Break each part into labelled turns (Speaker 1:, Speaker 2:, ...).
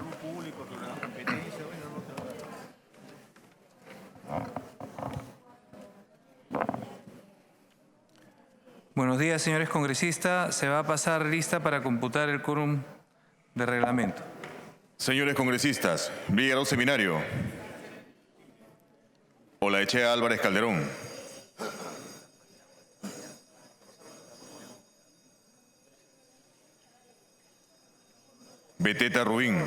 Speaker 1: público sobre la competencia, bueno, no te va a dar.
Speaker 2: Buenos días, señores congresistas. Se va a pasar lista para computar el quórum de reglamento.
Speaker 3: Señores congresistas, Villarón Seminario. Olaechea Álvarez Calderón. Beteta Rubín.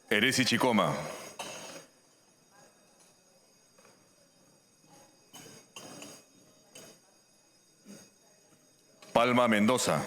Speaker 3: Eresi Chicoma. Palma Mendoza.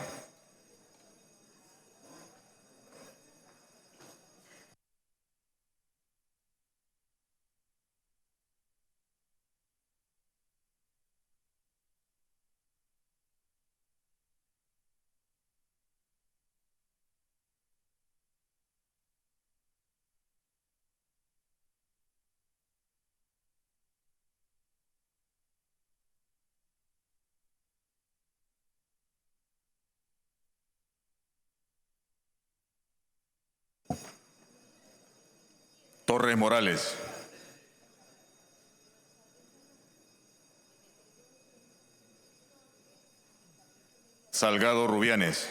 Speaker 3: Torres Morales. Salgado Rubianes.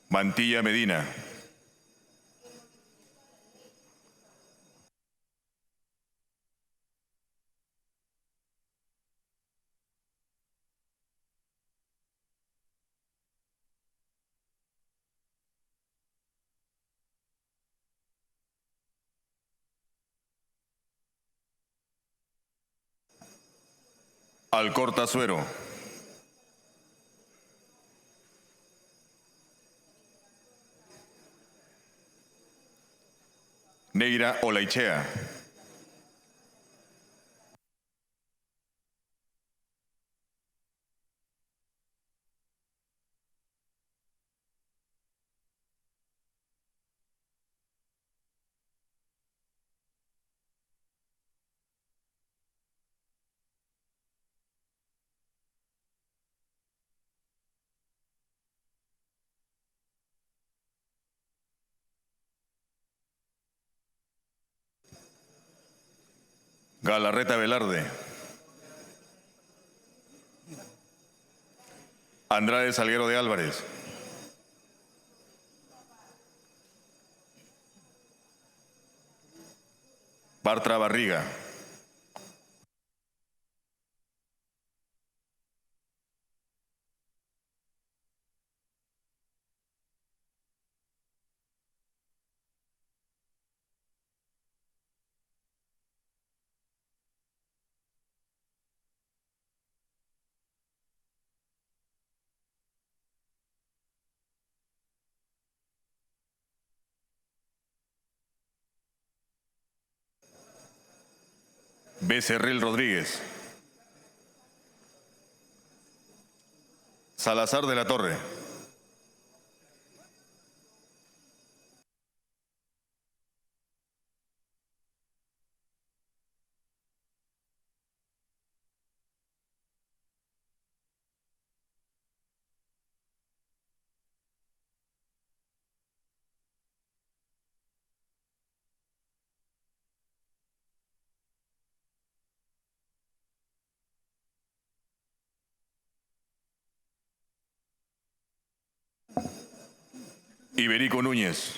Speaker 3: Mantilla Medina. Alcorta Suero. Neira Olaichea. Galarreta Velarde. Andrade Salguero de Álvarez. Bartra Barriga. Becerril Rodríguez. Salazar de la Torre. Iberico Núñez.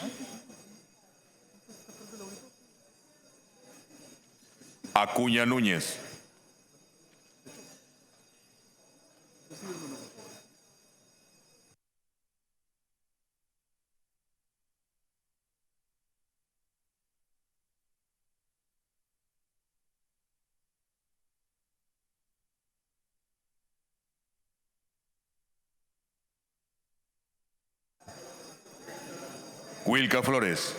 Speaker 3: Acuña Núñez. Wilka Flores.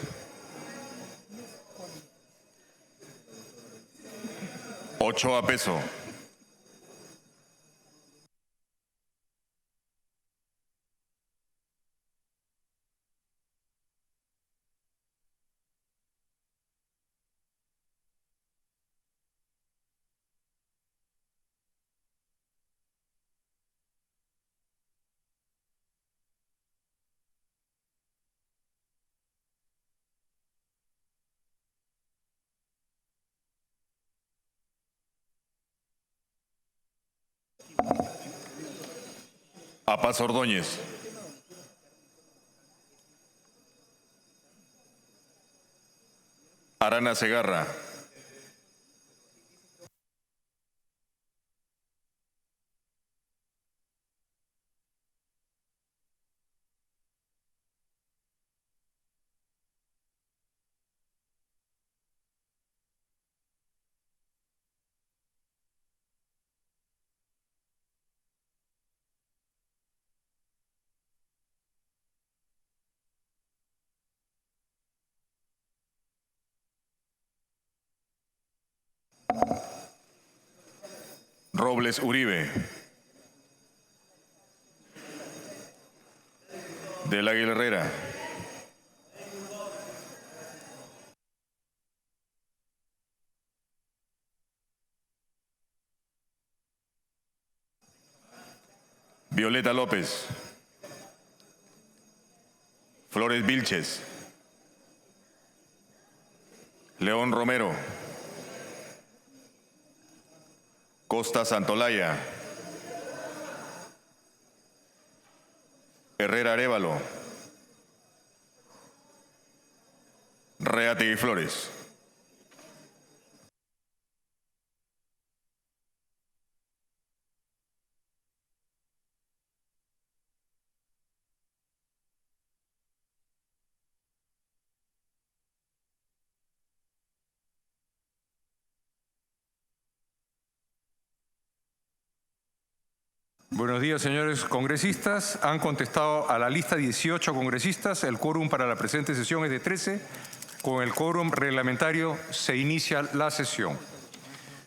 Speaker 3: Ochoa Peso. Apaz Ordóñez. Arana Segarra. Robles Uribe. De la Herrera. Violeta López. Flores Vilches. León Romero. Costa Santolaya. Herrera Arévalo. Reategui Flores.
Speaker 4: Buenos días, señores congresistas. Han contestado a la lista 18 congresistas. El quórum para la presente sesión es de 13. Con el quórum reglamentario se inicia la sesión.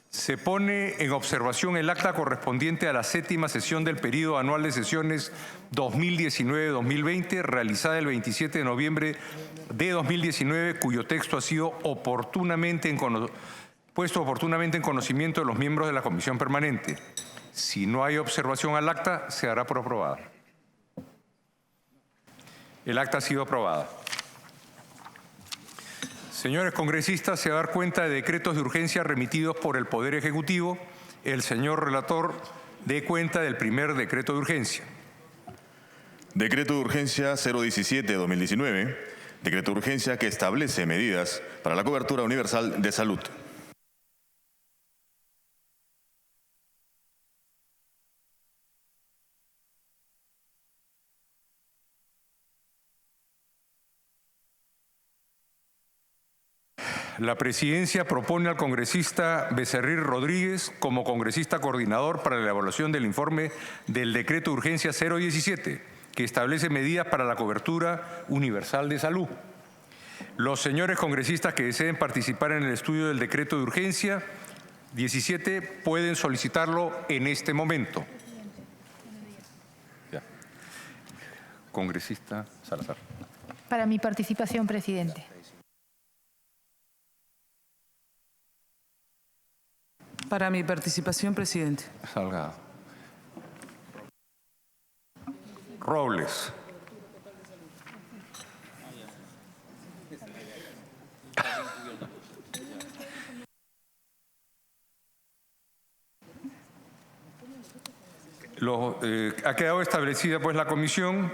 Speaker 4: Se pone en observación el acta correspondiente a la 7ª sesión del periodo anual de sesiones 2019-2020, realizada el 27 de noviembre de 2019, cuyo texto ha sido puesto oportunamente en conocimiento de los miembros de la Comisión Permanente. Si no hay observación al acta, se dará por aprobada. El acta ha sido aprobada. Señores congresistas, se va a dar cuenta de decretos de urgencia remitidos por el Poder Ejecutivo. El señor relator dé cuenta del primer decreto de urgencia.
Speaker 3: Decreto de urgencia 017-2019. Decreto de urgencia que establece medidas para la cobertura universal de salud.
Speaker 4: La presidencia propone al congresista Becerril Rodríguez como congresista coordinador para la elaboración del informe del decreto de urgencia 017, que establece medidas para la cobertura universal de salud. Los señores congresistas que deseen participar en el estudio del decreto de urgencia 17 pueden solicitarlo en este momento. Ya. Congresista Salazar.
Speaker 5: Para mi participación, presidente.
Speaker 6: Para mi participación, presidente.
Speaker 4: Salgado. Robles. Ha quedado establecida pues la comisión.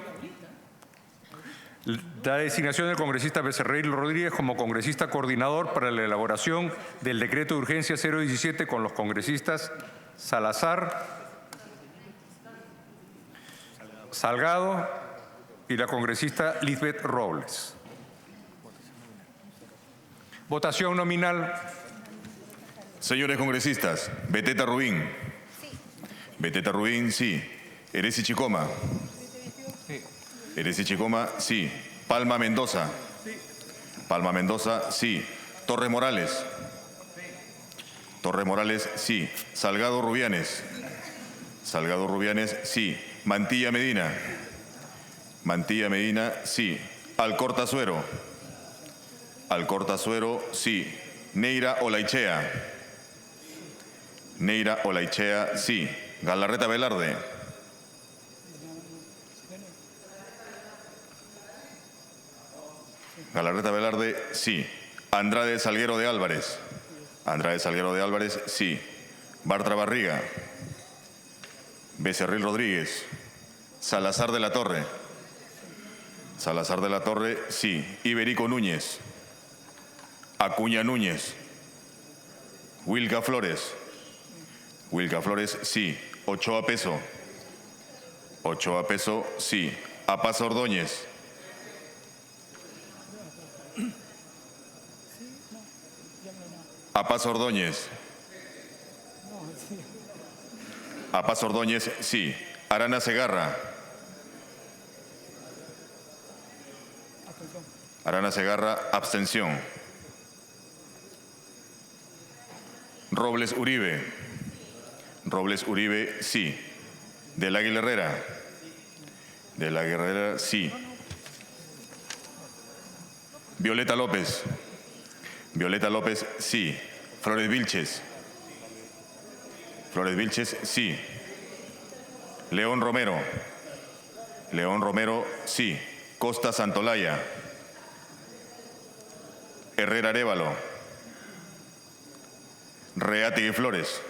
Speaker 4: La designación del congresista Becerril Rodríguez como congresista coordinador para la elaboración del decreto de urgencia 017 con los congresistas Salazar, Salgado y la congresista Lisbeth Robles. Votación nominal.
Speaker 3: Señores congresistas, Beteta Rubín. Sí. Beteta Rubín, sí. Eresi Chicoma. Sí. Eresi Chicoma, sí. Palma Mendoza. Palma Mendoza, sí. Torres Morales. Torres Morales, sí. Salgado Rubianes. Salgado Rubianes, sí. Mantilla Medina. Mantilla Medina, sí. Alcorta Suero. Alcorta Suero, sí. Neira Olaichea. Neira Olaichea, sí. Galarreta Velarde. Galarreta Velarde, sí. Andrade Salguero de Álvarez. Andrade Salguero de Álvarez, sí. Bartra Barriga. Becerril Rodríguez. Salazar de la Torre. Salazar de la Torre, sí. Iberico Núñez. Acuña Núñez. Wilca Flores. Wilca Flores, sí. Ochoa Peso. Ochoa Peso, sí. Apaz Ordóñez. Apaz Ordóñez. Apaz Ordóñez, sí. Arana Segarra. Arana Segarra, abstención. Robles Uribe. Robles Uribe, sí. De la Herrera. De la Herrera, sí. Violeta López. Violeta López, sí. Flores Vilches. Flores Vilches, sí. León Romero. León Romero, sí. Costa Santolaya. Herrera Arévalo. Reategui Flores.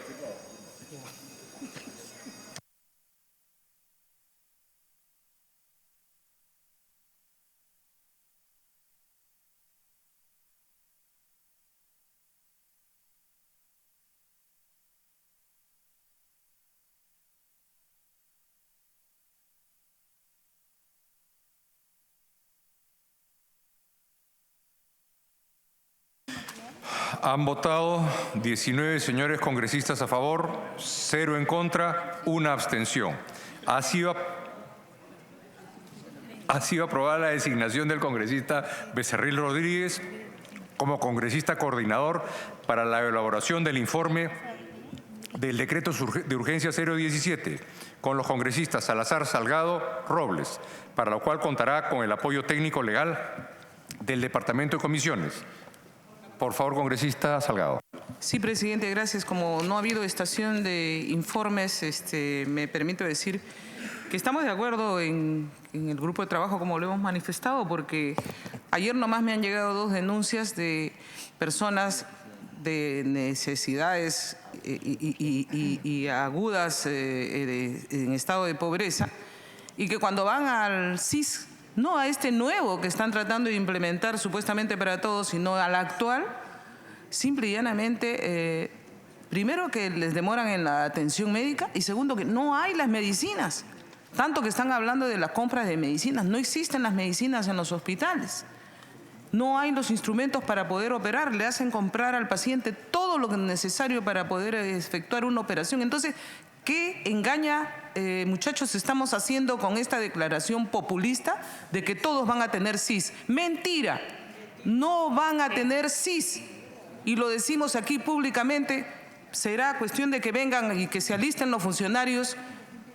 Speaker 4: Han votado 19 señores congresistas a favor, 0 en contra, 1 abstención. Ha sido aprobada la designación del congresista Becerril Rodríguez como congresista coordinador para la elaboración del informe del decreto de urgencia 017 con los congresistas Salazar, Salgado, Robles, para lo cual contará con el apoyo técnico legal del Departamento de Comisiones. Por favor, congresista Salgado.
Speaker 6: Sí, presidente, gracias. Como no ha habido estación de informes, me permito decir que estamos de acuerdo en el grupo de trabajo como lo hemos manifestado, porque ayer nomás me han llegado 2 denuncias de personas de necesidades y agudas en estado de pobreza, y que cuando van al CIS, no a este nuevo que están tratando de implementar supuestamente para todos, sino al actual, simple y llanamente, primero que les demoran en la atención médica y segundo que no hay las medicinas. Tanto que están hablando de la compra de medicinas, no existen las medicinas en los hospitales. No hay los instrumentos para poder operar, le hacen comprar al paciente todo lo necesario para poder efectuar una operación. Entonces, ¿qué engaña, muchachos, estamos haciendo con esta declaración populista de que todos van a tener CIS? Mentira, no van a tener CIS. Y lo decimos aquí públicamente, será cuestión de que vengan y que se alisten los funcionarios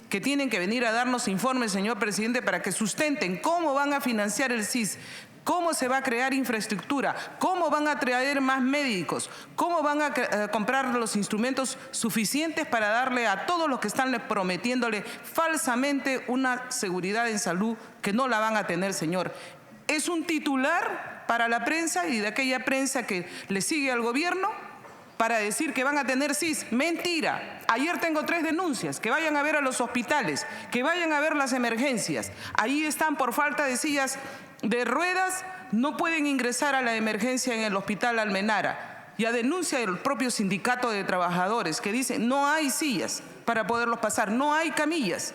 Speaker 6: que tienen que venir a darnos informes, señor presidente, para que sustenten cómo van a financiar el CIS, cómo se va a crear infraestructura, cómo van a traer más médicos, cómo van a comprar los instrumentos suficientes para darle a todos los que están prometiéndole falsamente una seguridad en salud que no la van a tener, señor. Es un titular para la prensa y de aquella prensa que le sigue al gobierno para decir que van a tener CIS. Mentira. Ayer tengo 3 denuncias. Que vayan a ver a los hospitales, que vayan a ver las emergencias. Ahí están por falta de sillas de ruedas, no pueden ingresar a la emergencia en el hospital Almenara. Y a denuncia del propio sindicato de trabajadores que dice no hay sillas para poderlos pasar, no hay camillas.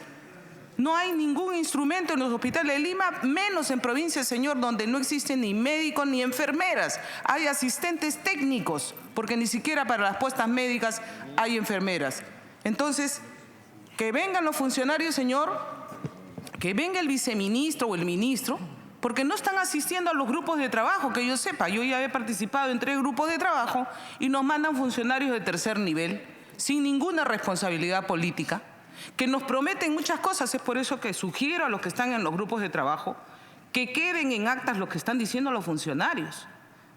Speaker 6: No hay ningún instrumento en los hospitales de Lima, menos en provincias, señor, donde no existen ni médicos ni enfermeras. Hay asistentes técnicos, porque ni siquiera para las puestas médicas hay enfermeras. Entonces, que vengan los funcionarios, señor, que venga el viceministro o el ministro, porque no están asistiendo a los grupos de trabajo, que yo sepa. Yo ya he participado en 3 grupos de trabajo y nos mandan funcionarios de tercer nivel, sin ninguna responsabilidad política, que nos prometen muchas cosas. Es por eso que sugiero a los que están en los grupos de trabajo que queden en actas lo que están diciendo los funcionarios.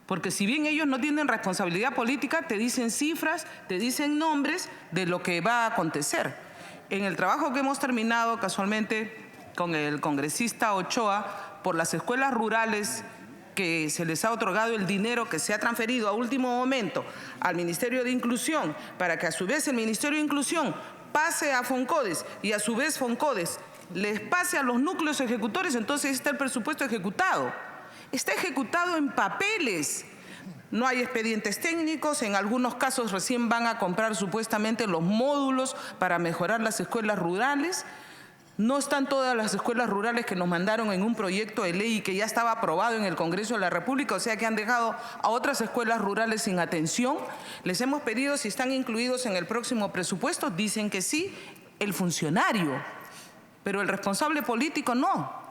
Speaker 6: Porque si bien ellos no tienen responsabilidad política, te dicen cifras, te dicen nombres de lo que va a acontecer. En el trabajo que hemos terminado casualmente con el congresista Ochoa por las escuelas rurales, que se les ha otorgado el dinero que se ha transferido a último momento al Ministerio de Inclusión, para que a su vez el Ministerio de Inclusión pase a Foncodes y a su vez Foncodes les pase a los núcleos ejecutores, entonces está el presupuesto ejecutado. Está ejecutado en papeles. No hay expedientes técnicos, en algunos casos recién van a comprar supuestamente los módulos para mejorar las escuelas rurales. No están todas las escuelas rurales que nos mandaron en un proyecto de ley que ya estaba aprobado en el Congreso de la República, o sea que han dejado a otras escuelas rurales sin atención. Les hemos pedido si están incluidos en el próximo presupuesto, dicen que sí, el funcionario, pero el responsable político no.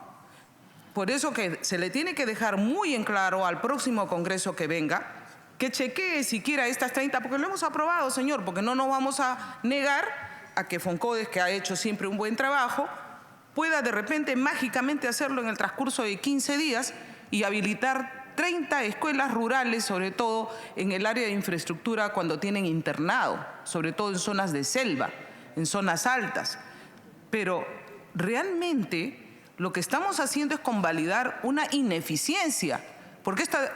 Speaker 6: Por eso que se le tiene que dejar muy en claro al próximo Congreso que venga, que chequee siquiera estas 30, porque lo hemos aprobado, señor, porque no nos vamos a negar a que Foncodes, que ha hecho siempre un buen trabajo, pueda de repente mágicamente hacerlo en el transcurso de 15 días y habilitar 30 escuelas rurales, sobre todo en el área de infraestructura cuando tienen internado, sobre todo en zonas de selva, en zonas altas. Pero realmente lo que estamos haciendo es convalidar una ineficiencia, porque esta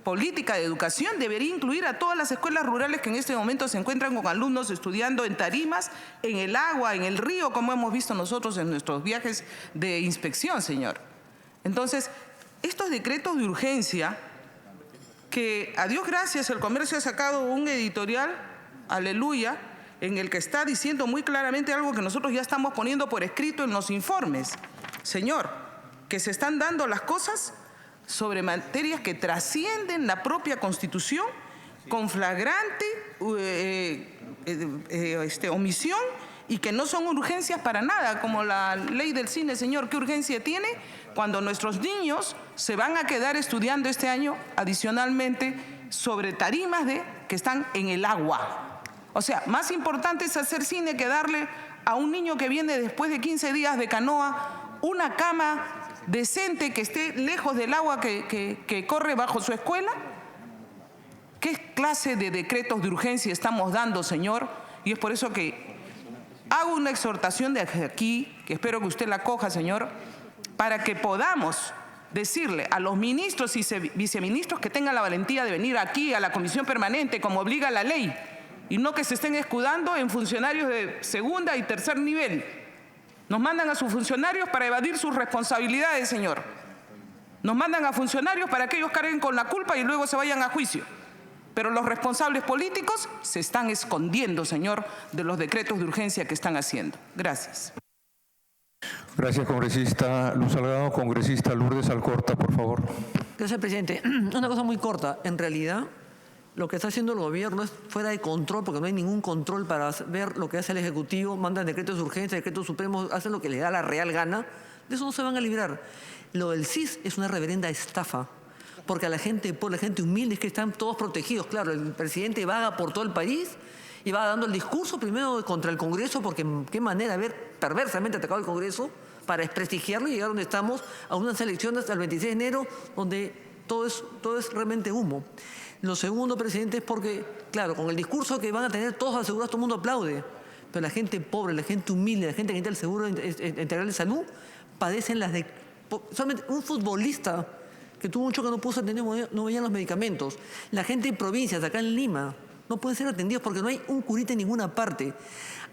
Speaker 6: política de educación debería incluir a todas las escuelas rurales que en este momento se encuentran con alumnos estudiando en tarimas, en el agua, en el río, como hemos visto nosotros en nuestros viajes de inspección, señor. Entonces, estos decretos de urgencia, que a Dios gracias el comercio ha sacado un editorial, aleluya, en el que está diciendo muy claramente algo que nosotros ya estamos poniendo por escrito en los informes. Señor, que se están dando las cosas sobre materias que trascienden la propia Constitución con flagrante omisión y que no son urgencias para nada, como la ley del cine, señor. ¿Qué urgencia tiene cuando nuestros niños se van a quedar estudiando este año adicionalmente sobre tarimas que están en el agua? O sea, más importante es hacer cine que darle a un niño que viene después de 15 días de canoa una cama decente que esté lejos del agua que corre bajo su escuela. ¿Qué clase de decretos de urgencia estamos dando, señor? Y es por eso que hago una exhortación desde aquí, que espero que usted la coja, señor, para que podamos decirle a los ministros y viceministros que tengan la valentía de venir aquí a la comisión permanente como obliga la ley, y no que se estén escudando en funcionarios de segunda y tercer nivel. Nos mandan a sus funcionarios para evadir sus responsabilidades, señor. Nos mandan a funcionarios para que ellos carguen con la culpa y luego se vayan a juicio. Pero los responsables políticos se están escondiendo, señor, de los decretos de urgencia que están haciendo. Gracias.
Speaker 4: Gracias, congresista Luz Salgado. Congresista Lourdes Alcorta, por favor.
Speaker 7: Gracias, presidente. Una cosa muy corta. En realidad, lo que está haciendo el gobierno es fuera de control, porque no hay ningún control para ver lo que hace el Ejecutivo. Mandan decretos de urgencia, decretos supremos, hacen lo que les da la real gana. De eso no se van a librar. Lo del CIS es una reverenda estafa, porque a la gente pobre, la gente humilde, es que están todos protegidos. Claro, el presidente vaga por todo el país y va dando el discurso primero contra el Congreso, porque qué manera de haber perversamente atacado el Congreso para desprestigiarlo y llegar donde estamos, a unas elecciones al 26 de enero, donde todo es realmente humo. Lo segundo, presidente, es porque, claro, con el discurso que van a tener todos asegurados, todo el mundo aplaude, pero la gente pobre, la gente humilde, la gente que necesita el seguro integral de salud, padecen las de... Solamente un futbolista que tuvo un choque no pudo atender, no veían los medicamentos. La gente en provincias, acá en Lima, no pueden ser atendidos porque no hay un curita en ninguna parte.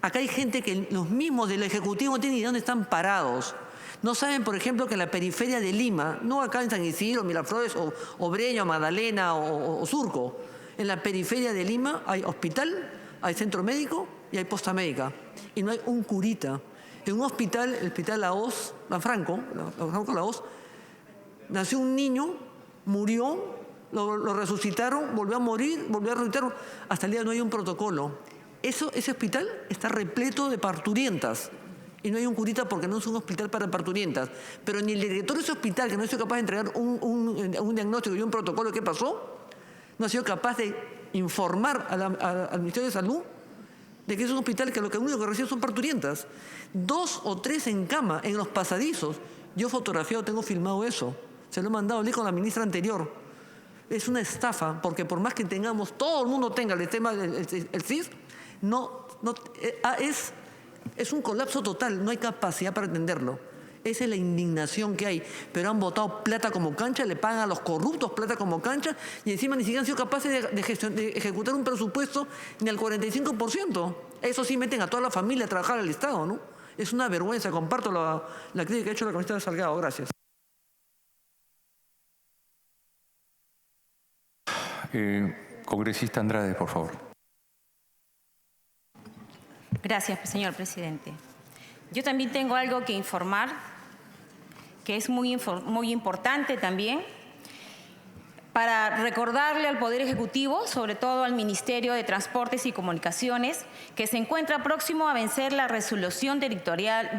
Speaker 7: Acá hay gente que los mismos del Ejecutivo no tienen ni dónde están parados. No saben, por ejemplo, que en la periferia de Lima, no acá en San Isidro, Miraflores, o Breña, o Magdalena, o Surco, en la periferia de Lima hay hospital, hay centro médico y hay posta médica. Y no hay un curita. En un hospital, el hospital Laos, Franco Laos, nació un niño, murió, lo resucitaron, volvió a morir, volvió a resucitar. Hasta el día de hoy no hay un protocolo. Ese hospital está repleto de parturientas y no hay un curita porque no es un hospital para parturientas. Pero ni el director de ese hospital, que no ha sido capaz de entregar un diagnóstico y un protocolo de qué pasó, no ha sido capaz de informar al Ministerio de Salud de que es un hospital que lo único que recibe son parturientas. 2 o 3 en cama, en los pasadizos. Yo fotografiado, tengo filmado eso. Se lo he mandado, hablé con la ministra anterior. Es una estafa, porque por más que tengamos, todo el mundo tenga el tema del CIS, es un colapso total, no hay capacidad para atenderlo. Esa es la indignación que hay. Pero han botado plata como cancha, le pagan a los corruptos plata como cancha y encima ni siquiera han sido capaces de ejecutar un presupuesto ni al 45%. Eso sí meten a toda la familia a trabajar al Estado, ¿no? Es una vergüenza. Comparto la crítica que ha hecho la congresista Salgado. Gracias.
Speaker 4: Congresista Andrade, por favor.
Speaker 8: Gracias, señor presidente. Yo también tengo algo que informar, que es muy importante también, para recordarle al Poder Ejecutivo, sobre todo al Ministerio de Transportes y Comunicaciones, que se encuentra próximo a vencer la resolución directoral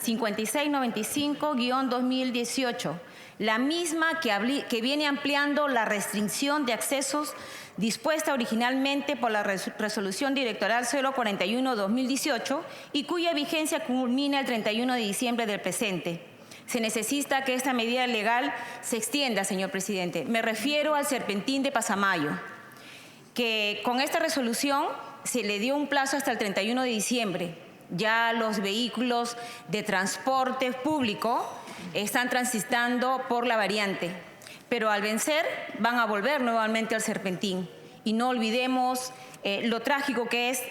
Speaker 8: 5695-2018, la misma que viene ampliando la restricción de accesos dispuesta originalmente por la resolución directoral 041-2018 y cuya vigencia culmina el 31 de diciembre del presente. Se necesita que esta medida legal se extienda, señor presidente. Me refiero al serpentín de Pasamayo, que con esta resolución se le dio un plazo hasta el 31 de diciembre. Ya los vehículos de transporte público están transitando por la variante, pero al vencer van a volver nuevamente al serpentín. Y no olvidemos lo trágico que es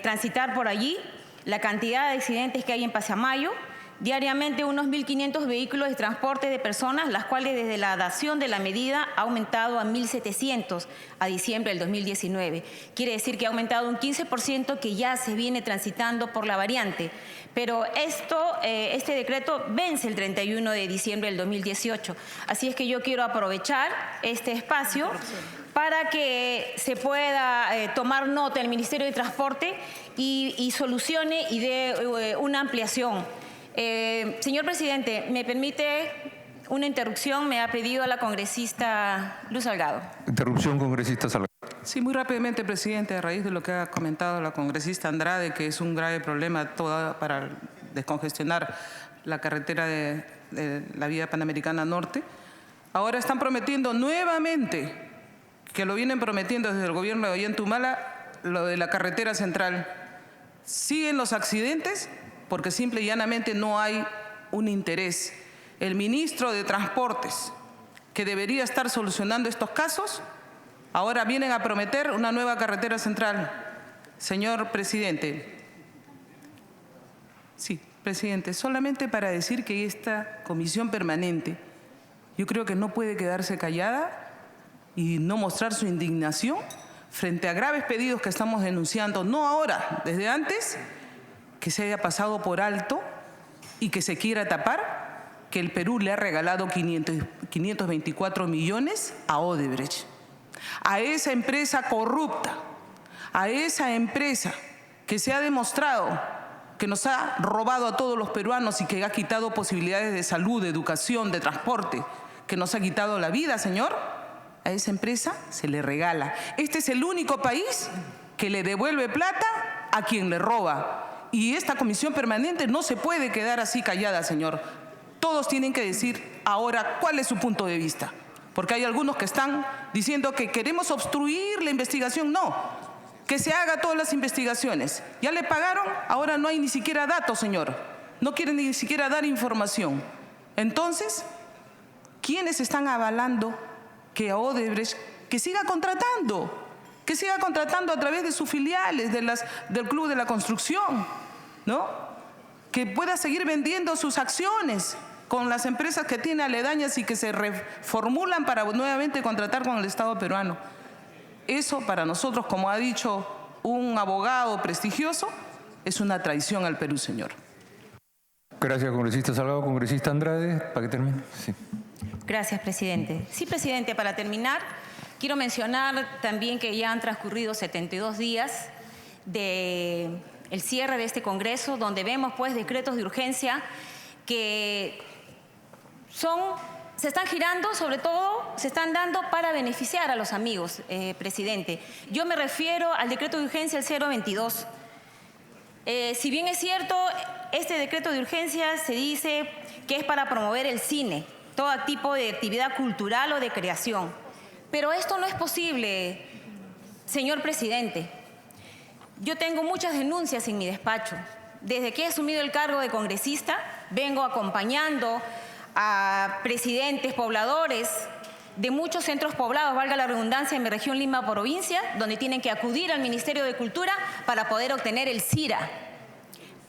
Speaker 8: transitar por allí, la cantidad de accidentes que hay en Pasamayo. Diariamente unos 1.500 vehículos de transporte de personas, las cuales desde la dación de la medida ha aumentado a 1.700 a diciembre del 2019. Quiere decir que ha aumentado un 15% que ya se viene transitando por la variante. Pero este decreto vence el 31 de diciembre del 2018. Así es que yo quiero aprovechar este espacio para que se pueda tomar nota el Ministerio de Transporte y solucione y dé una ampliación. Señor presidente, ¿me permite una interrupción? Me ha pedido la congresista Luz Salgado.
Speaker 4: Interrupción, congresista Salgado.
Speaker 6: Sí, muy rápidamente, presidente, a raíz de lo que ha comentado la congresista Andrade, que es un grave problema para descongestionar la carretera de la vía Panamericana Norte. Ahora están prometiendo nuevamente, que lo vienen prometiendo desde el gobierno de Ollantumala, lo de la carretera central. Siguen los accidentes porque simple y llanamente no hay un interés. El ministro de Transportes, que debería estar solucionando estos casos, ahora vienen a prometer una nueva carretera central. Señor presidente. Sí, presidente, solamente para decir que esta comisión permanente, yo creo que no puede quedarse callada y no mostrar su indignación frente a graves pedidos que estamos denunciando, no ahora, desde antes, que se haya pasado por alto y que se quiera tapar que el Perú le ha regalado 524 millones a Odebrecht, a esa empresa corrupta, a esa empresa que se ha demostrado que nos ha robado a todos los peruanos y que ha quitado posibilidades de salud, de educación, de transporte, que nos ha quitado la vida, señor. A esa empresa se le regala. Este es el único país que le devuelve plata a quien le roba. Y esta comisión permanente no se puede quedar así callada, señor. Todos tienen que decir ahora cuál es su punto de vista. Porque hay algunos que están diciendo que queremos obstruir la investigación. No, que se haga todas las investigaciones. Ya le pagaron, ahora no hay ni siquiera datos, señor. No quieren ni siquiera dar información. Entonces, ¿quiénes están avalando que a Odebrecht que siga contratando? Que siga contratando a través de sus filiales, del Club de la Construcción, ¿no? Que pueda seguir vendiendo sus acciones con las empresas que tiene aledañas y que se reformulan para nuevamente contratar con el Estado peruano. Eso para nosotros, como ha dicho un abogado prestigioso, es una traición al Perú, señor.
Speaker 4: Gracias, congresista Salgado. Congresista Andrade, para que termine. Sí.
Speaker 8: Gracias, presidente. Sí, presidente, para terminar, quiero mencionar también que ya han transcurrido 72 días de el cierre de este Congreso, donde vemos pues decretos de urgencia que se están girando, sobre todo se están dando para beneficiar a los amigos, presidente. Yo me refiero al decreto de urgencia el 022. Si bien es cierto, este decreto de urgencia se dice que es para promover el cine, todo tipo de actividad cultural o de creación. Pero esto no es posible, señor presidente. Yo tengo muchas denuncias en mi despacho. Desde que he asumido el cargo de congresista, vengo acompañando a presidentes pobladores de muchos centros poblados, valga la redundancia, en mi región Lima provincia, donde tienen que acudir al Ministerio de Cultura para poder obtener el CIRA,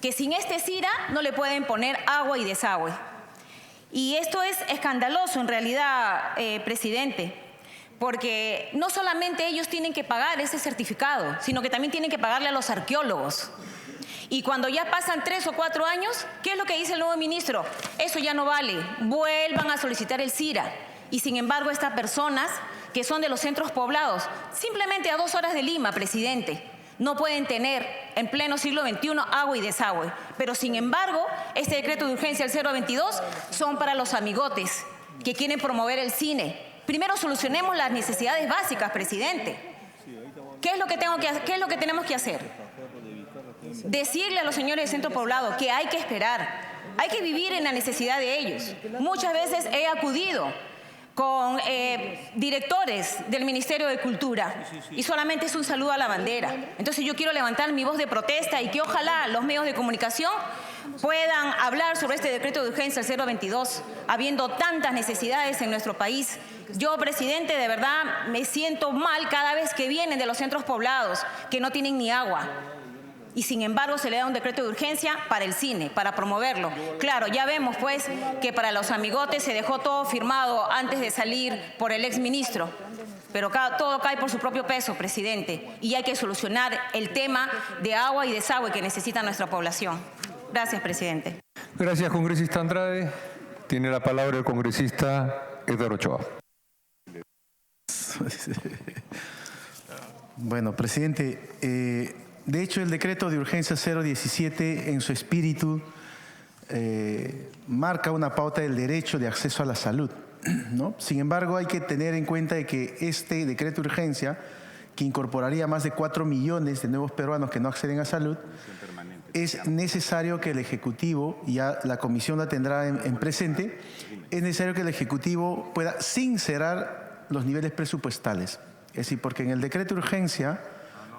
Speaker 8: que sin este CIRA no le pueden poner agua y desagüe. Y esto es escandaloso en realidad, presidente, porque no solamente ellos tienen que pagar ese certificado, sino que también tienen que pagarle a los arqueólogos. Y cuando ya pasan 3 o 4 años, ¿qué es lo que dice el nuevo ministro? Eso ya no vale, vuelvan a solicitar el CIRA. Y sin embargo, estas personas que son de los centros poblados, simplemente a 2 horas de Lima, presidente, no pueden tener en pleno siglo XXI agua y desagüe. Pero sin embargo, este decreto de urgencia, el 022, son para los amigotes que quieren promover el cine. Primero solucionemos las necesidades básicas, presidente. ¿Qué es lo que tenemos que hacer? Decirle a los señores de centro poblado que hay que esperar, hay que vivir en la necesidad de ellos. Muchas veces he acudido con directores del Ministerio de Cultura y solamente es un saludo a la bandera. Entonces yo quiero levantar mi voz de protesta y que ojalá los medios de comunicación puedan hablar sobre este decreto de urgencia, el 022, habiendo tantas necesidades en nuestro país. Yo, presidente, de verdad me siento mal cada vez que vienen de los centros poblados que no tienen ni agua. Y sin embargo se le da un decreto de urgencia para el cine, para promoverlo. Claro, ya vemos pues que para los amigotes se dejó todo firmado antes de salir por el exministro. Pero todo cae por su propio peso, presidente. Y hay que solucionar el tema de agua y desagüe que necesita nuestra población. Gracias, presidente.
Speaker 4: Gracias, congresista Andrade. Tiene la palabra el congresista Edgar Ochoa.
Speaker 1: Bueno, presidente, de hecho el decreto de urgencia 017 en su espíritu marca una pauta del derecho de acceso a la salud, ¿no? Sin embargo, hay que tener en cuenta de que este decreto de urgencia, que incorporaría más de 4 millones de nuevos peruanos que no acceden a salud, es necesario que el Ejecutivo, ya la Comisión la tendrá en presente, es necesario que el Ejecutivo pueda sincerar los niveles presupuestales. Es decir, porque en el decreto de urgencia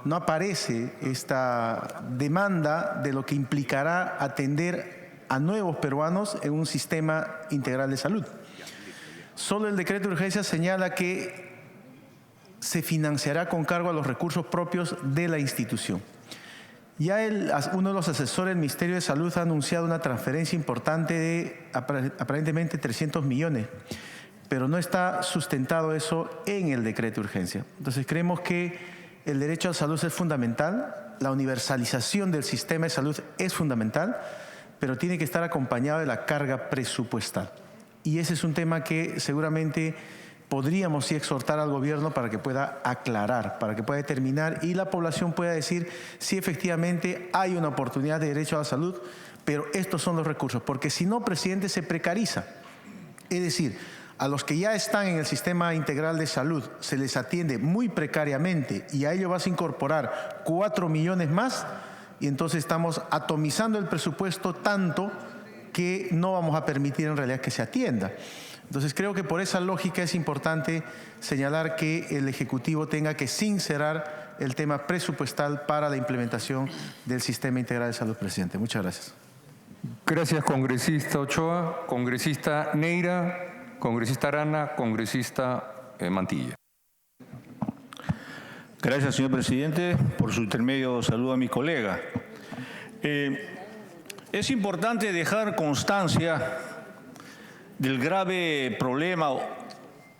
Speaker 1: no aparece esta demanda de lo que implicará atender a nuevos peruanos en un sistema integral de salud. Solo el decreto de urgencia señala que se financiará con cargo a los recursos propios de la institución. Ya uno de los asesores del Ministerio de Salud ha anunciado una transferencia importante de aparentemente 300 millones, pero no está sustentado eso en el decreto de urgencia. Entonces creemos que el derecho a la salud es fundamental, la universalización del sistema de salud es fundamental, pero tiene que estar acompañado de la carga presupuestal. Y ese es un tema que seguramente podríamos sí exhortar al gobierno para que pueda aclarar, para que pueda determinar y la población pueda decir si efectivamente hay una oportunidad de derecho a la salud, pero estos son los recursos, porque si no, presidente, se precariza. Es decir, a los que ya están en el sistema integral de salud se les atiende muy precariamente y a ello vas a incorporar 4 millones más y entonces estamos atomizando el presupuesto tanto que no vamos a permitir en realidad que se atienda. Entonces creo que por esa lógica es importante señalar que el Ejecutivo tenga que sincerar el tema presupuestal para la implementación del sistema integral de salud, presidente. Muchas gracias.
Speaker 4: Gracias, congresista Ochoa. Congresista Neira, congresista Arana, congresista Mantilla.
Speaker 9: Gracias, señor presidente. Por su intermedio saludo a mi colega. Es importante dejar constancia del grave problema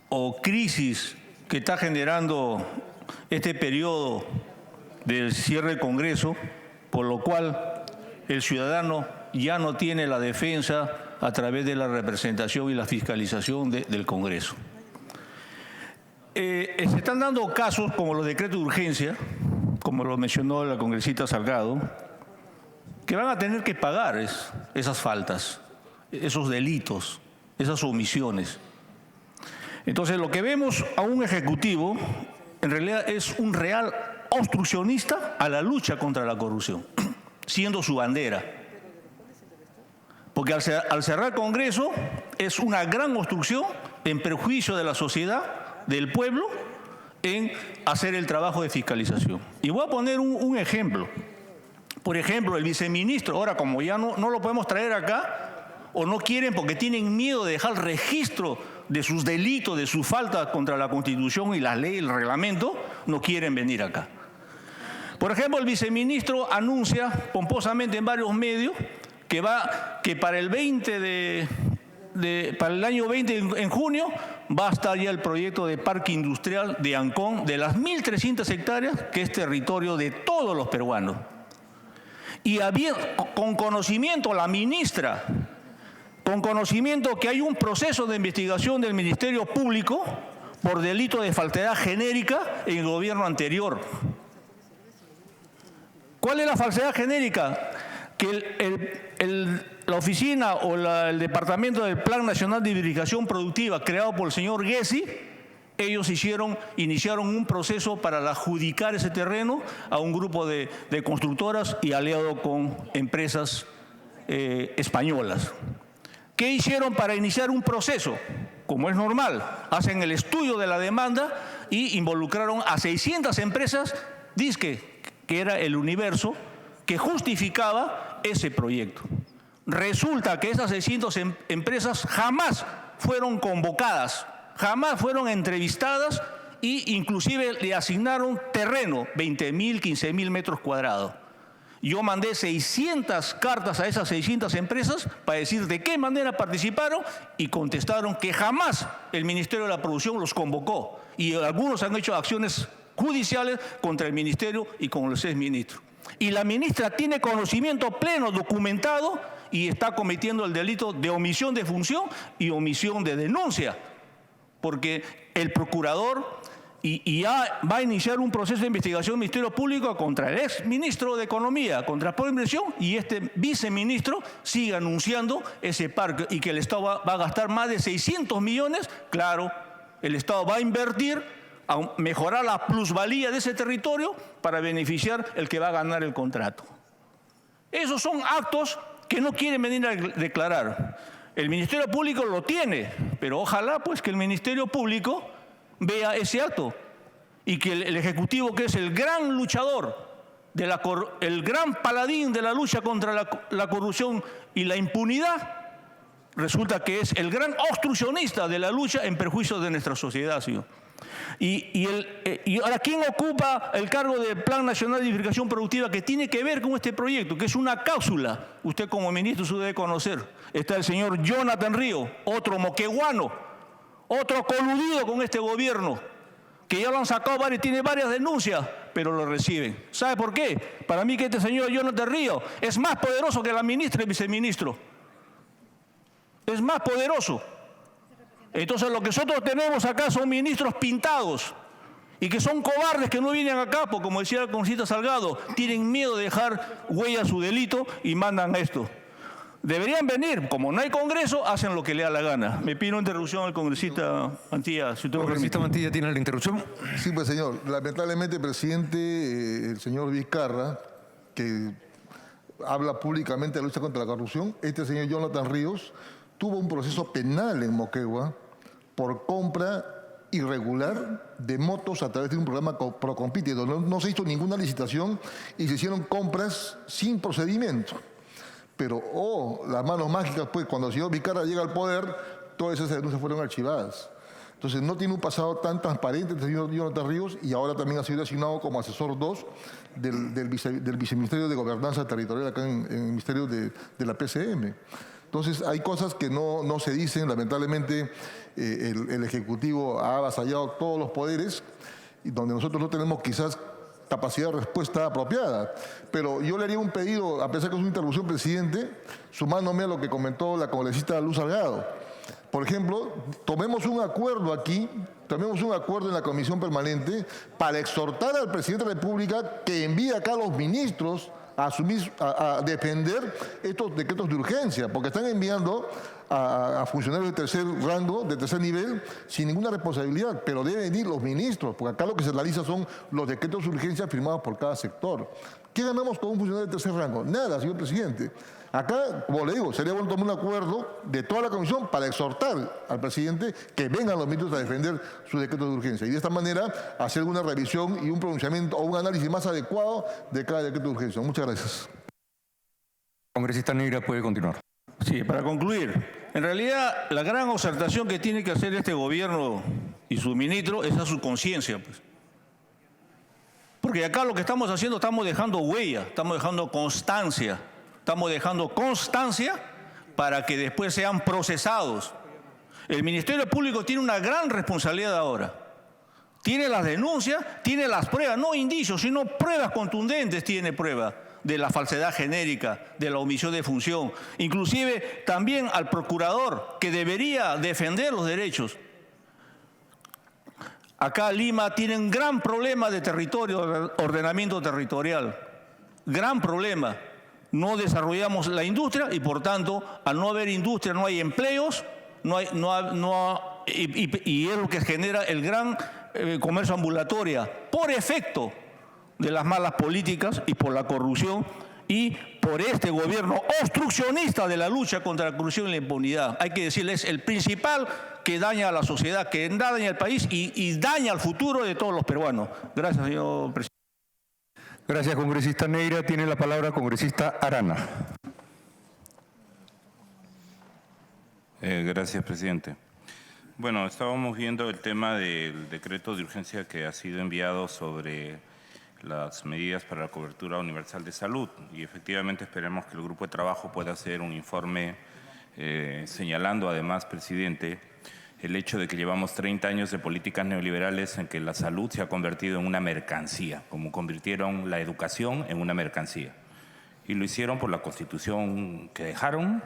Speaker 9: o crisis que está generando este periodo del cierre del Congreso, por lo cual el ciudadano ya no tiene la defensa a través de la representación y la fiscalización del Congreso. Se están dando casos como los decretos de urgencia, como lo mencionó la congresista Salgado, que van a tener que pagar esas faltas, esos delitos, esas omisiones. Entonces, lo que vemos a un ejecutivo, en realidad es un real obstruccionista a la lucha contra la corrupción, siendo su bandera. Porque al cerrar el Congreso es una gran obstrucción en perjuicio de la sociedad, del pueblo, en hacer el trabajo de fiscalización. Y voy a poner un ejemplo. Por ejemplo, el viceministro, ahora como ya no lo podemos traer acá, o no quieren porque tienen miedo de dejar registro de sus delitos, de sus faltas contra la Constitución y las leyes, el reglamento, no quieren venir acá. Por ejemplo, el viceministro anuncia pomposamente en varios medios que para el año 20 en junio va a estar ya el proyecto de parque industrial de Ancón de las 1.300 hectáreas, que es territorio de todos los peruanos. Y con conocimiento la ministra, con conocimiento que hay un proceso de investigación del Ministerio Público por delito de falsedad genérica en el gobierno anterior. ¿Cuál es la falsedad genérica? Que la oficina o el departamento del Plan Nacional de Diversificación Productiva creado por el señor Gessi, ellos iniciaron un proceso para adjudicar ese terreno a un grupo de constructoras y aliado con empresas españolas. ¿Qué hicieron para iniciar un proceso? Como es normal, hacen el estudio de la demanda y involucraron a 600 empresas, que era el universo que justificaba ese proyecto. Resulta que esas 600 empresas jamás fueron convocadas, jamás fueron entrevistadas e inclusive le asignaron terreno, 20.000, 15.000 metros cuadrados. Yo mandé 600 cartas a esas 600 empresas para decir de qué manera participaron y contestaron que jamás el Ministerio de la Producción los convocó. Y algunos han hecho acciones judiciales contra el Ministerio y con los exministros. Y la ministra tiene conocimiento pleno, documentado, y está cometiendo el delito de omisión de función y omisión de denuncia. Porque el procurador y ya va a iniciar un proceso de investigación del Ministerio Público contra el ex ministro de Economía, contra Pueblo e Inversión, y este viceministro sigue anunciando ese parque y que el Estado va a gastar más de 600 millones. Claro, el Estado va a invertir a mejorar la plusvalía de ese territorio para beneficiar el que va a ganar el contrato. Esos son actos que no quieren venir a declarar. El Ministerio Público lo tiene, pero ojalá pues que el Ministerio Público vea ese acto y que el Ejecutivo, que es el gran luchador, el gran paladín de la lucha contra la corrupción y la impunidad, resulta que es el gran obstruccionista de la lucha en perjuicio de nuestra sociedad, señor. Y ahora, ¿quién ocupa el cargo del Plan Nacional de Diversificación Productiva que tiene que ver con este proyecto, que es una cápsula? Usted como ministro se debe conocer. Está el señor Jonathan Ríos, otro moqueguano, otro coludido con este gobierno, que ya lo han sacado varios, tiene varias denuncias, pero lo reciben. ¿Sabe por qué? Para mí que este señor Jonathan Ríos es más poderoso que la ministra y el viceministro. Es más poderoso. Entonces lo que nosotros tenemos acá son ministros pintados y que son cobardes, que no vienen acá, porque como decía la congresista Salgado, tienen miedo de dejar huella a su delito y mandan esto. Deberían venir, como no hay Congreso, hacen lo que le da la gana. Me pido interrupción al congresista Mantilla, si usted me permite.
Speaker 4: Congresista Mantilla, ¿tiene la interrupción?
Speaker 10: Sí, pues señor. Lamentablemente, presidente, el señor Vizcarra, que habla públicamente de la lucha contra la corrupción, este señor Jonathan Ríos tuvo un proceso penal en Moquegua por compra irregular de motos a través de un programa Procompite, donde no se hizo ninguna licitación y se hicieron compras sin procedimiento. Pero, las manos mágicas, pues, cuando el señor Vizcarra llega al poder, todas esas denuncias fueron archivadas. Entonces, no tiene un pasado tan transparente el señor Jonathan Ríos y ahora también ha sido asignado como asesor 2 del Viceministerio de Gobernanza Territorial acá en el Ministerio de la PCM. Entonces, hay cosas que no se dicen. Lamentablemente, el Ejecutivo ha avasallado todos los poderes, y donde nosotros no tenemos quizás capacidad de respuesta apropiada. Pero yo le haría un pedido, a pesar que es una interrupción, presidente, sumándome a lo que comentó la congresista Luz Salgado. Por ejemplo, tomemos un acuerdo aquí, tomemos un acuerdo en la comisión permanente para exhortar al presidente de la República que envíe acá a los ministros a defender estos decretos de urgencia, porque están enviando a funcionarios de tercer rango, de tercer nivel, sin ninguna responsabilidad, pero deben ir los ministros, porque acá lo que se analiza son los decretos de urgencia firmados por cada sector. ¿Qué ganamos con un funcionario de tercer rango? Nada, señor presidente. Acá, como le digo, sería bueno tomar un acuerdo de toda la comisión para exhortar al presidente que vengan los ministros a defender sus decretos de urgencia y de esta manera hacer una revisión y un pronunciamiento o un análisis más adecuado de cada decreto de urgencia. Muchas gracias.
Speaker 4: Congresista Neira puede continuar.
Speaker 9: Sí, para concluir, en realidad la gran observación que tiene que hacer este gobierno y su ministro es a su conciencia, pues. Porque acá lo que estamos haciendo, estamos dejando huella, estamos dejando constancia. Estamos dejando constancia para que después sean procesados. El Ministerio Público tiene una gran responsabilidad ahora. Tiene las denuncias, tiene las pruebas, no indicios, sino pruebas contundentes, tiene pruebas de la falsedad genérica, de la omisión de función. Inclusive también al procurador, que debería defender los derechos. Acá Lima tiene un gran problema de territorio, ordenamiento territorial. Gran problema. No desarrollamos la industria y, por tanto, al no haber industria no hay empleos y es lo que genera el gran comercio ambulatorio por efecto de las malas políticas y por la corrupción y por este gobierno obstruccionista de la lucha contra la corrupción y la impunidad. Hay que decirles, el principal que daña a la sociedad, que daña al país y daña al futuro de todos los peruanos. Gracias, señor presidente.
Speaker 4: Gracias, congresista Neira. Tiene la palabra congresista Arana.
Speaker 11: Gracias, presidente. Bueno, estábamos viendo el tema del decreto de urgencia que ha sido enviado sobre las medidas para la cobertura universal de salud y efectivamente esperemos que el grupo de trabajo pueda hacer un informe señalando además, presidente, el hecho de que llevamos 30 años de políticas neoliberales en que la salud se ha convertido en una mercancía, como convirtieron la educación en una mercancía. Y lo hicieron por la Constitución que dejaron,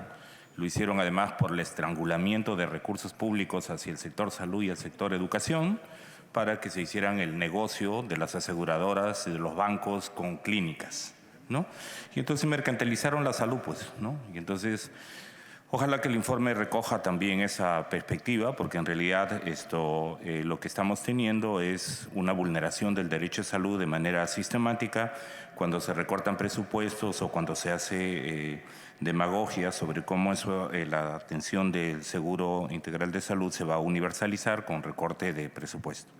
Speaker 11: lo hicieron además por el estrangulamiento de recursos públicos hacia el sector salud y el sector educación, para que se hicieran el negocio de las aseguradoras y de los bancos con clínicas, ¿no? Y entonces mercantilizaron la salud, pues, ¿no? Y entonces ojalá que el informe recoja también esa perspectiva, porque en realidad lo que estamos teniendo es una vulneración del derecho a salud de manera sistemática cuando se recortan presupuestos o cuando se hace demagogia sobre cómo la atención del Seguro Integral de Salud se va a universalizar con recorte de presupuesto.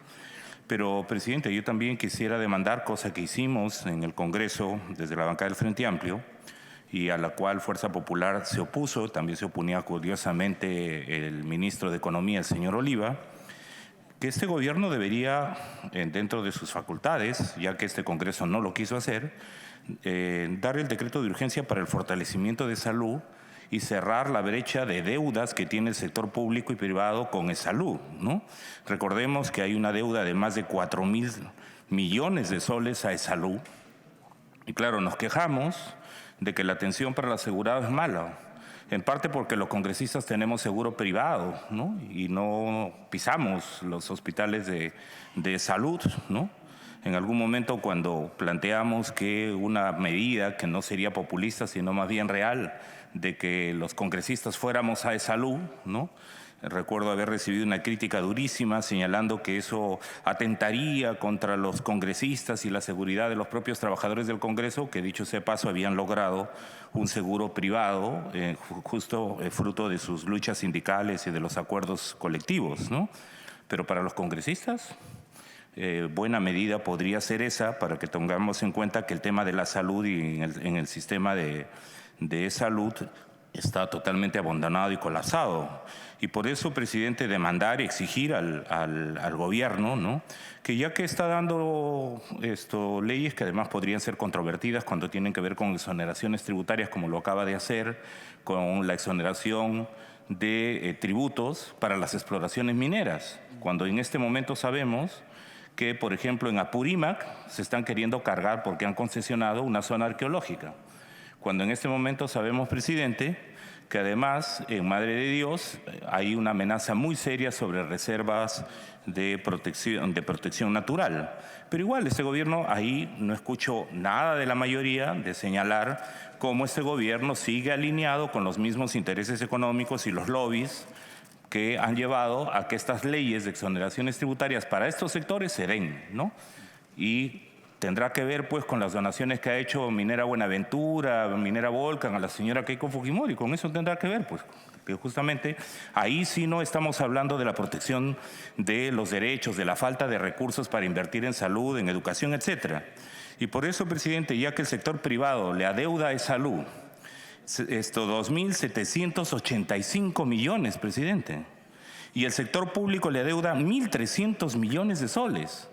Speaker 11: Pero, presidente, yo también quisiera demandar, cosa que hicimos en el Congreso desde la bancada del Frente Amplio, y a la cual Fuerza Popular se opuso, también se oponía curiosamente el ministro de Economía, el señor Oliva, que este gobierno debería, dentro de sus facultades, ya que este Congreso no lo quiso hacer, dar el decreto de urgencia para el fortalecimiento de salud y cerrar la brecha de deudas que tiene el sector público y privado con el salud, ¿no? Recordemos que hay una deuda de más de 4.000 millones de soles a salud y claro, nos quejamos de que la atención para el asegurado es mala, en parte porque los congresistas tenemos seguro privado, ¿no? Y no pisamos los hospitales de salud, ¿no? En algún momento cuando planteamos que una medida que no sería populista, sino más bien real, de que los congresistas fuéramos a salud, ¿no? Recuerdo haber recibido una crítica durísima señalando que eso atentaría contra los congresistas y la seguridad de los propios trabajadores del Congreso, que dicho sea paso habían logrado un seguro privado, justo fruto de sus luchas sindicales y de los acuerdos colectivos, ¿no? Pero para los congresistas, buena medida podría ser esa para que tengamos en cuenta que el tema de la salud y en el sistema de salud está totalmente abandonado y colapsado. Y por eso, presidente, demandar y exigir al gobierno, ¿no? Que ya que está dando leyes que además podrían ser controvertidas cuando tienen que ver con exoneraciones tributarias, como lo acaba de hacer, con la exoneración de tributos para las exploraciones mineras, cuando en este momento sabemos que, por ejemplo, en Apurímac se están queriendo cargar porque han concesionado una zona arqueológica. Cuando en este momento sabemos, presidente, que además en Madre de Dios hay una amenaza muy seria sobre reservas de protección natural. Pero igual este gobierno, ahí no escucho nada de la mayoría de señalar cómo este gobierno sigue alineado con los mismos intereses económicos y los lobbies que han llevado a que estas leyes de exoneraciones tributarias para estos sectores se den, ¿no? Y tendrá que ver pues con las donaciones que ha hecho Minera Buenaventura, Minera Volcan, a la señora Keiko Fujimori. Con eso tendrá que ver, pues, que justamente ahí sí no estamos hablando de la protección de los derechos, de la falta de recursos para invertir en salud, en educación, etcétera. Y por eso, presidente, ya que el sector privado le adeuda a salud 2.785 millones, presidente, y el sector público le adeuda 1.300 millones de soles.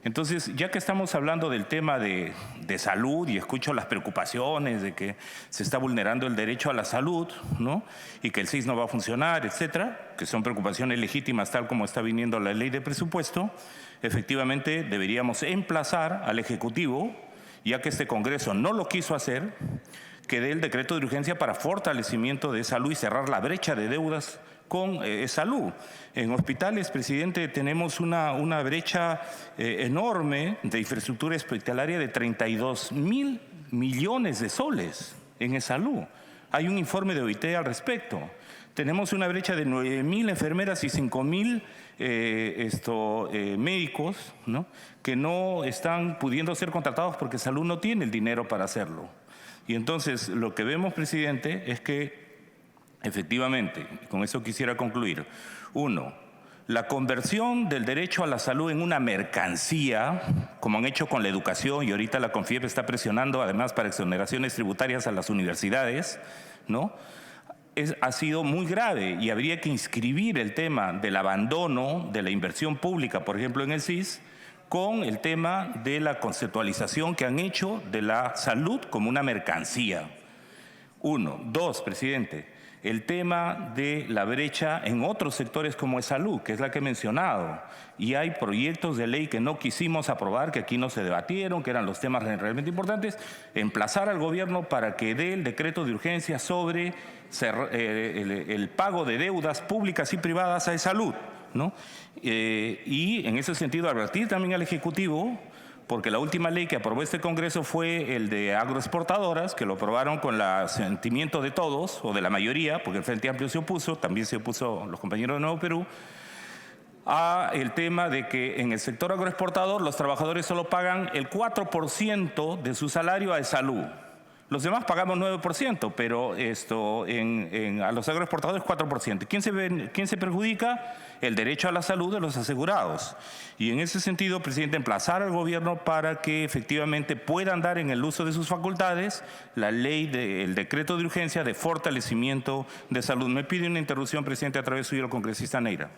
Speaker 11: Entonces, ya que estamos hablando del tema de salud y escucho las preocupaciones de que se está vulnerando el derecho a la salud, ¿no? Y que el SIS no va a funcionar, etcétera, que son preocupaciones legítimas tal como está viniendo la ley de presupuesto, efectivamente deberíamos emplazar al Ejecutivo, ya que este Congreso no lo quiso hacer, que dé el decreto de urgencia para fortalecimiento de salud y cerrar la brecha de deudas con salud. En hospitales, presidente, tenemos una brecha enorme de infraestructura hospitalaria de 32.000 millones de soles en salud. Hay un informe de OIT al respecto. Tenemos una brecha de 9.000 enfermeras y 5.000 médicos, ¿no?, que no están pudiendo ser contratados porque salud no tiene el dinero para hacerlo. Y entonces lo que vemos, presidente, es que efectivamente, con eso quisiera concluir. Uno, la conversión del derecho a la salud en una mercancía, como han hecho con la educación, y ahorita la CONFIEP está presionando además para exoneraciones tributarias a las universidades, ¿no?, ha sido muy grave y habría que inscribir el tema del abandono de la inversión pública, por ejemplo, en el SIS, con el tema de la conceptualización que han hecho de la salud como una mercancía. Uno. Dos, presidente, el tema de la brecha en otros sectores como es salud, que es la que he mencionado. Y hay proyectos de ley que no quisimos aprobar, que aquí no se debatieron, que eran los temas realmente importantes. Emplazar al gobierno para que dé el decreto de urgencia sobre el pago de deudas públicas y privadas a salud, ¿no? Y en ese sentido advertir también al Ejecutivo, porque la última ley que aprobó este Congreso fue el de agroexportadoras, que lo aprobaron con el asentimiento de todos, o de la mayoría, porque el Frente Amplio se opuso, también se opuso los compañeros de Nuevo Perú, a el tema de que en el sector agroexportador los trabajadores solo pagan el 4% de su salario a salud. Los demás pagamos 9%, pero a los agroexportadores 4%. ¿Quién se perjudica? El derecho a la salud de los asegurados. Y en ese sentido, presidente, emplazar al gobierno para que efectivamente puedan dar en el uso de sus facultades la ley del decreto de urgencia de fortalecimiento de salud. Me pide una interrupción, presidente, a través suyo, el congresista Neira.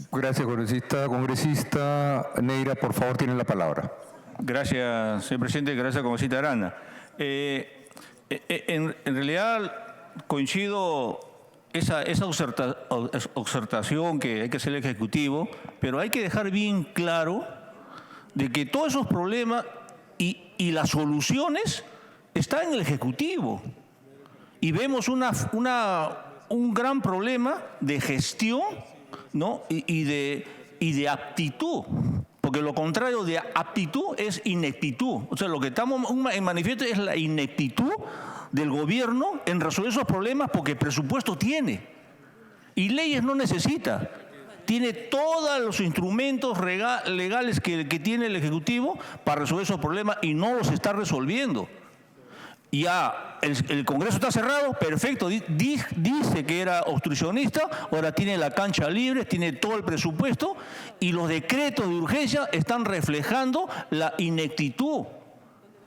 Speaker 4: Gracias, congresista. Congresista Neira, por favor, tiene la palabra.
Speaker 9: Gracias, señor presidente. Gracias, congresista Arana. En realidad coincido esa observación que hay que hacer al Ejecutivo, pero hay que dejar bien claro de que todos esos problemas y las soluciones están en el Ejecutivo. Y vemos un gran problema de gestión, ¿no?, y de aptitud. Porque lo contrario de aptitud es ineptitud. O sea, lo que estamos en manifiesto es la ineptitud del gobierno en resolver esos problemas porque presupuesto tiene. Y leyes no necesita. Tiene todos los instrumentos legales que tiene el Ejecutivo para resolver esos problemas y no los está resolviendo. Ya el Congreso está cerrado, perfecto, dice que era obstruccionista, ahora tiene la cancha libre, tiene todo el presupuesto y los decretos de urgencia están reflejando la ineptitud,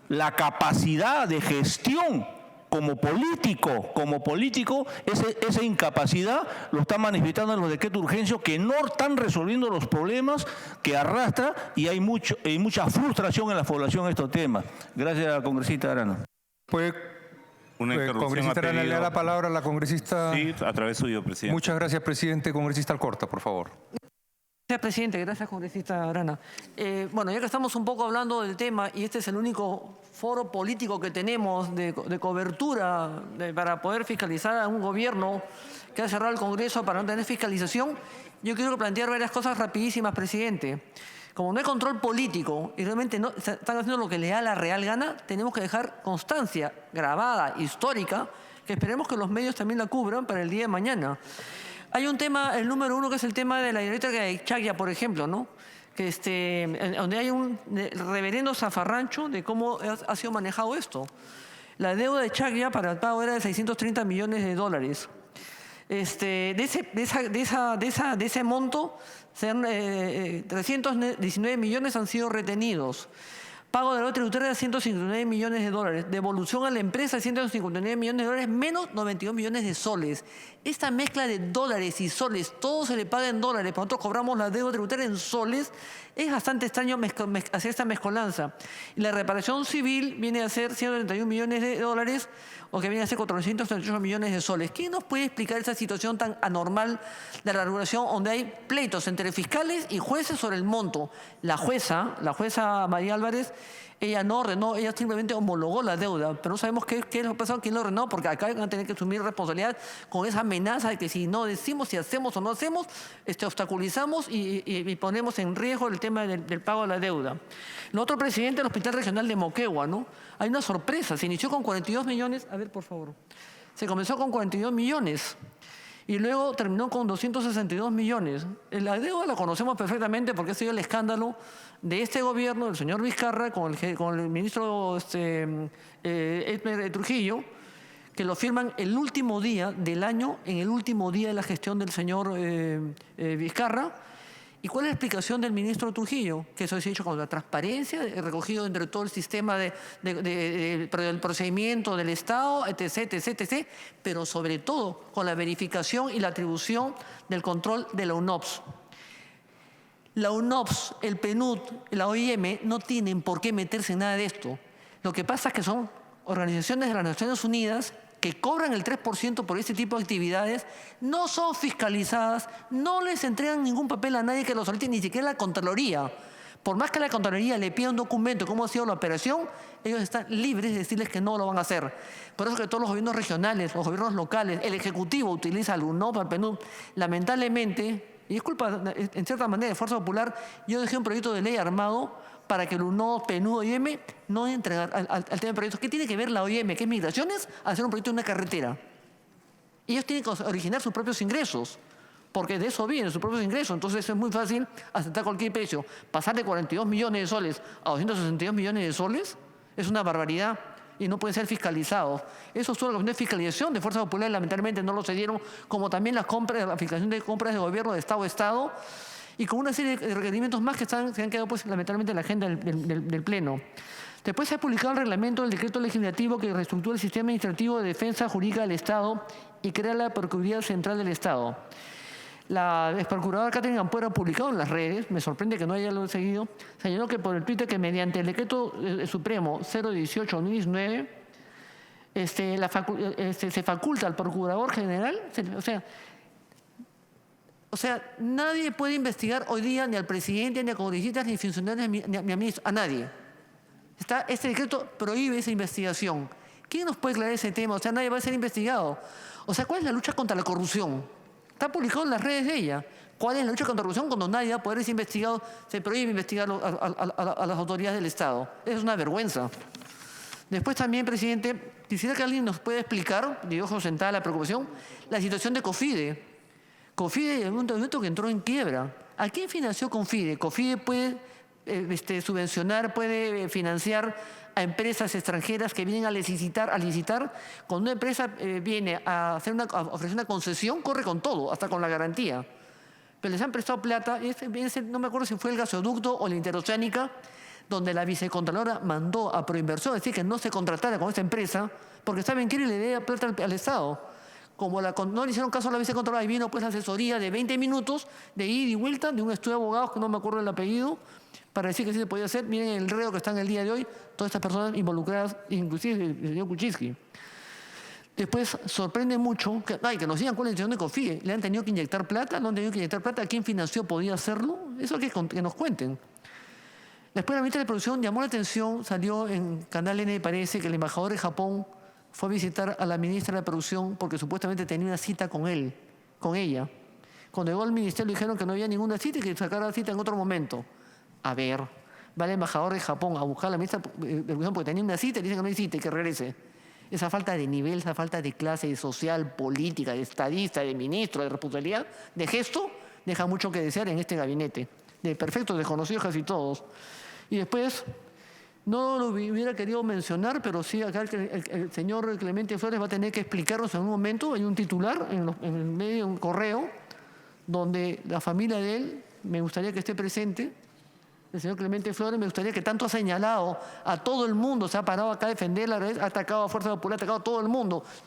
Speaker 9: la capacidad de gestión como político, esa incapacidad lo está manifestando en los decretos de urgencia que no están resolviendo los problemas que arrastra y hay mucha frustración en la población en estos temas. Gracias, congresista Arana.
Speaker 11: Una interrupción.
Speaker 4: Congresista Arana, le da la palabra a la congresista.
Speaker 11: Sí, a través suyo, presidente.
Speaker 4: Muchas gracias, presidente. Congresista Alcorta, por favor.
Speaker 7: Gracias, presidente. Gracias, congresista Arana. Bueno, ya que estamos un poco hablando del tema y este es el único foro político que tenemos de cobertura para poder fiscalizar a un gobierno que ha cerrado el Congreso para no tener fiscalización, yo quiero plantear varias cosas rapidísimas, presidente. Como no hay control político y realmente no están haciendo lo que les da la real gana, tenemos que dejar constancia grabada, histórica, que esperemos que los medios también la cubran para el día de mañana. Hay un tema, el número uno, que es el tema de la hidroeléctrica de Chaclla, por ejemplo, ¿no? Donde hay un reverendo zafarrancho de cómo ha sido manejado esto. La deuda de Chaclla para el pago era de $630 millones. De ese monto, 319 millones han sido retenidos. Pago de la tributaria de $159 millones. Devolución a la empresa de $159 millones, menos 92 millones de soles. Esta mezcla de dólares y soles, todo se le paga en dólares, pero nosotros cobramos la deuda tributaria en soles. Es bastante extraño hacer esta mezcolanza. Y la reparación civil viene a ser $131 millones, o que viene a ser 438 millones de soles. ¿Quién nos puede explicar esa situación tan anormal de la regulación donde hay pleitos entre fiscales y jueces sobre el monto? La jueza María Álvarez, ella no ordenó, ella simplemente homologó la deuda, pero no sabemos qué es lo que pasó, quién lo ordenó, porque acá van a tener que asumir responsabilidad con esa amenaza de que si no decimos si hacemos o no hacemos, obstaculizamos y ponemos en riesgo el tema del pago de la deuda. Lo otro, presidente, el Hospital Regional de Moquegua, ¿no? Hay una sorpresa, se inició con 42 millones, a ver, por favor, se comenzó con 42 millones. Y luego terminó con 262 millones. La deuda la conocemos perfectamente porque ha sido el escándalo de este gobierno, del señor Vizcarra, con el ministro Edmer Trujillo, que lo firman el último día del año, en el último día de la gestión del señor Vizcarra. ¿Y cuál es la explicación del ministro Trujillo? Que eso se ha hecho con la transparencia, recogido entre todo el sistema del procedimiento del Estado, etc., pero sobre todo con la verificación y la atribución del control de la UNOPS. La UNOPS, el PNUD, la OIM no tienen por qué meterse en nada de esto. Lo que pasa es que son organizaciones de las Naciones Unidas que cobran el 3% por este tipo de actividades, no son fiscalizadas, no les entregan ningún papel a nadie que lo solicite, ni siquiera la Contraloría. Por más que la Contraloría le pida un documento de cómo ha sido la operación, ellos están libres de decirles que no lo van a hacer. Por eso que todos los gobiernos regionales, los gobiernos locales, el Ejecutivo utiliza al UNOPS, al PNUD. Lamentablemente, y es culpa en cierta manera de Fuerza Popular, yo dejé un proyecto de ley armado para que el UNOPS, PNUD, OIM no entren al tema de proyectos. ¿Qué tiene que ver la OIM, que es migraciones, a hacer un proyecto de una carretera? Ellos tienen que originar sus propios ingresos, porque de eso vienen sus propios ingresos. Entonces es muy fácil aceptar cualquier precio. Pasar de 42 millones de soles a 262 millones de soles es una barbaridad y no pueden ser fiscalizados. Eso solo la fiscalización de Fuerza Popular, lamentablemente no lo cedieron, como también la fiscalización de compras de gobierno de Estado a Estado, y con una serie de requerimientos más que se han quedado pues, lamentablemente en la agenda del Pleno. Después se ha publicado el reglamento del decreto legislativo que reestructura el sistema administrativo de defensa jurídica del Estado y crea la Procuraduría Central del Estado. La ex procuradora Catherine Ampuero ha publicado en las redes, me sorprende que no haya lo seguido, señaló que por el Twitter que mediante el decreto supremo 018-2019 se faculta al Procurador General, o sea, nadie puede investigar hoy día ni al presidente, ni a congresistas, ni a funcionarios, ni a ministros, a nadie. Este decreto prohíbe esa investigación. ¿Quién nos puede aclarar ese tema? O sea, nadie va a ser investigado. O sea, ¿cuál es la lucha contra la corrupción? Está publicado en las redes de ella. ¿Cuál es la lucha contra la corrupción cuando nadie va a poder ser investigado? Se prohíbe investigar a las autoridades del Estado. Es una vergüenza. Después también, presidente, quisiera que alguien nos pueda explicar, digo, sentada la preocupación, la situación de COFIDE. COFIDE en un momento que entró en quiebra. ¿A quién financió COFIDE? COFIDE puede subvencionar, puede financiar a empresas extranjeras que vienen a licitar. Cuando una empresa viene a ofrecer una concesión, corre con todo, hasta con la garantía. Pero les han prestado plata, no me acuerdo si fue el gasoducto o la interoceánica, donde la vicecontralora mandó a Proinversión decir que no se contratara con esta empresa, porque saben que le debe plata al Estado. Como no le hicieron caso a la vicecontralora, ahí vino pues la asesoría de 20 minutos de ida y vuelta de un estudio de abogados, que no me acuerdo el apellido, para decir que sí se podía hacer. Miren el reo que está en el día de hoy, todas estas personas involucradas, inclusive el señor Kuczynski. Después sorprende mucho que nos digan cuál es la decisión de COFIE. ¿Le han tenido que inyectar plata? ¿No han tenido que inyectar plata? ¿Quién financió? ¿Podía hacerlo? Eso que nos cuenten. Después la ministra de Producción llamó la atención, salió en Canal N, parece, que el embajador de Japón fue a visitar a la ministra de Producción porque supuestamente tenía una cita con ella. Cuando llegó al ministerio le dijeron que no había ninguna cita y que sacara la cita en otro momento. A ver, va el embajador de Japón a buscar a la ministra de Producción porque tenía una cita y dicen que no hay cita y que regrese. Esa falta de nivel, esa falta de clase social, política, de estadista, de ministro, de responsabilidad, de gesto, deja mucho que desear en este gabinete. De perfectos desconocidos casi todos. Y después, no lo hubiera querido mencionar, pero sí acá el señor Clemente Flores va a tener que explicarnos en un momento. Hay un titular en el medio, un correo, donde la familia de él, me gustaría que esté presente, el señor Clemente Flores, me gustaría que tanto ha señalado a todo el mundo, se ha parado acá a defenderla, ha atacado a Fuerza Popular, ha atacado a todo el mundo.